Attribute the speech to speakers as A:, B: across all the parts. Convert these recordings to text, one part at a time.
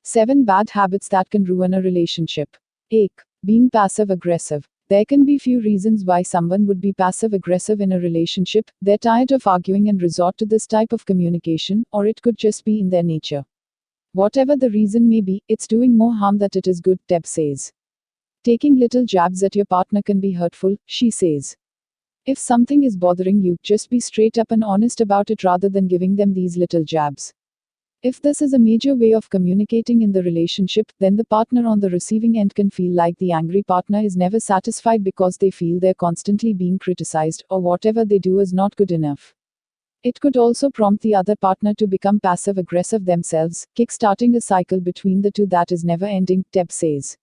A: 7 bad habits that can ruin a relationship. 8. Being passive aggressive. There can be few reasons why someone would be passive aggressive in a relationship. They're tired of arguing and resort to this type of communication, or it could just be in their nature. Whatever the reason may be, it's doing more harm than it is good, Deb says. Taking little jabs at your partner can be hurtful, she says. If something is bothering you, just be straight up and honest about it rather than giving them these little jabs. If this is a major way of communicating in the relationship, then the partner on the receiving end can feel like the angry partner is never satisfied because they feel they're constantly being criticized, or whatever they do is not good enough. It could also prompt the other partner to become passive aggressive themselves, kick-starting a cycle between the two that is never ending, Deb says.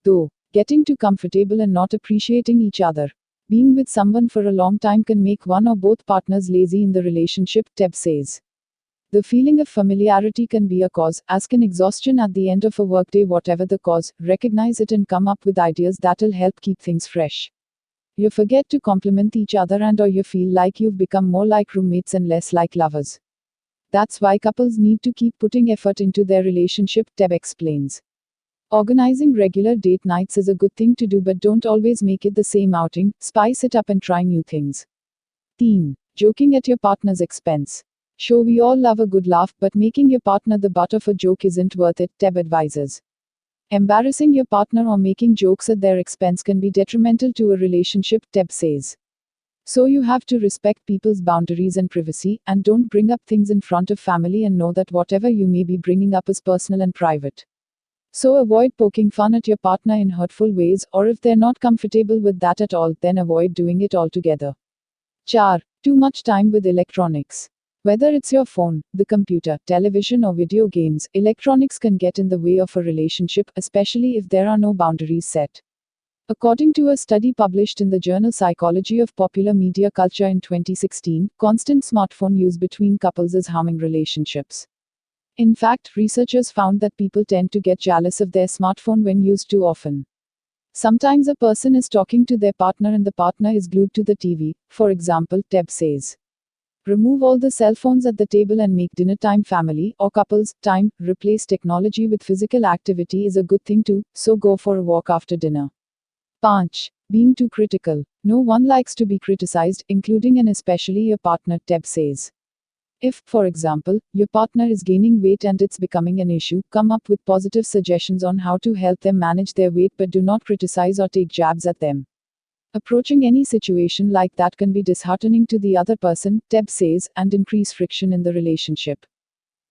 A: Though, getting too comfortable and not appreciating each other. Being with someone for a long time can make one or both partners lazy in the relationship, Deb says. The feeling of familiarity can be a cause, as can exhaustion at the end of a workday. Whatever the cause, recognize it and come up with ideas that'll help keep things fresh. You forget to compliment each other and or you feel like you've become more like roommates and less like lovers. That's why couples need to keep putting effort into their relationship, Deb explains. Organizing regular date nights is a good thing to do, but don't always make it the same outing. Spice it up and try new things. Teen. Joking at your partner's expense. Sure, we all love a good laugh, but making your partner the butt of a joke isn't worth it, Deb advises. Embarrassing your partner or making jokes at their expense can be detrimental to a relationship, Deb says. So you have to respect people's boundaries and privacy, and don't bring up things in front of family, and know that whatever you may be bringing up is personal and private. So avoid poking fun at your partner in hurtful ways, or if they're not comfortable with that at all, then avoid doing it altogether. 4. Too much time with electronics. Whether it's your phone, the computer, television, or video games, electronics can get in the way of a relationship, especially if there are no boundaries set. According to a study published in the journal Psychology of Popular Media Culture in 2016, constant smartphone use between couples is harming relationships. In fact, researchers found that people tend to get jealous of their smartphone when used too often. Sometimes a person is talking to their partner and the partner is glued to the TV, for example, Deb says. Remove all the cell phones at the table and make dinner time family or couples time. Replace technology with physical activity is a good thing too, so go for a walk after dinner. 5. Being too critical. No one likes to be criticized, including and especially your partner, Deb says. If, for example, your partner is gaining weight and it's becoming an issue, come up with positive suggestions on how to help them manage their weight, but do not criticize or take jabs at them. Approaching any situation like that can be disheartening to the other person, Deb says, and increase friction in the relationship.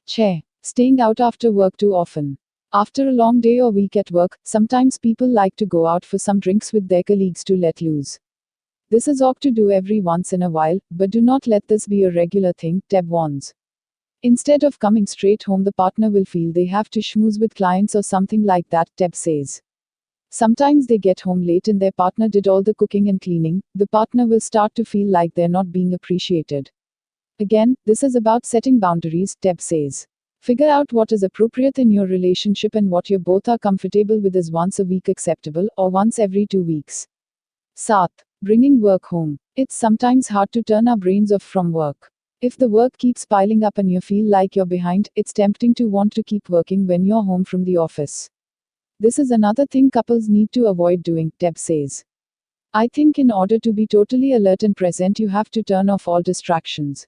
A: Staying out after work too often. After a long day or week at work, sometimes people like to go out for some drinks with their colleagues to let loose. This is ok to do every once in a while, but do not let this be a regular thing, Deb warns. Instead of coming straight home, the partner will feel they have to schmooze with clients or something like that, Deb says. Sometimes they get home late and their partner did all the cooking and cleaning. The partner will start to feel like they're not being appreciated. Again, this is about setting boundaries, Deb says. Figure out what is appropriate in your relationship and what you both are comfortable with. Is once a week acceptable, or once every 2 weeks? 7. Bringing work home. It's sometimes hard to turn our brains off from work. If the work keeps piling up and you feel like you're behind, it's tempting to want to keep working when you're home from the office. This is another thing couples need to avoid doing, Deb says. I think in order to be totally alert and present, you have to turn off all distractions.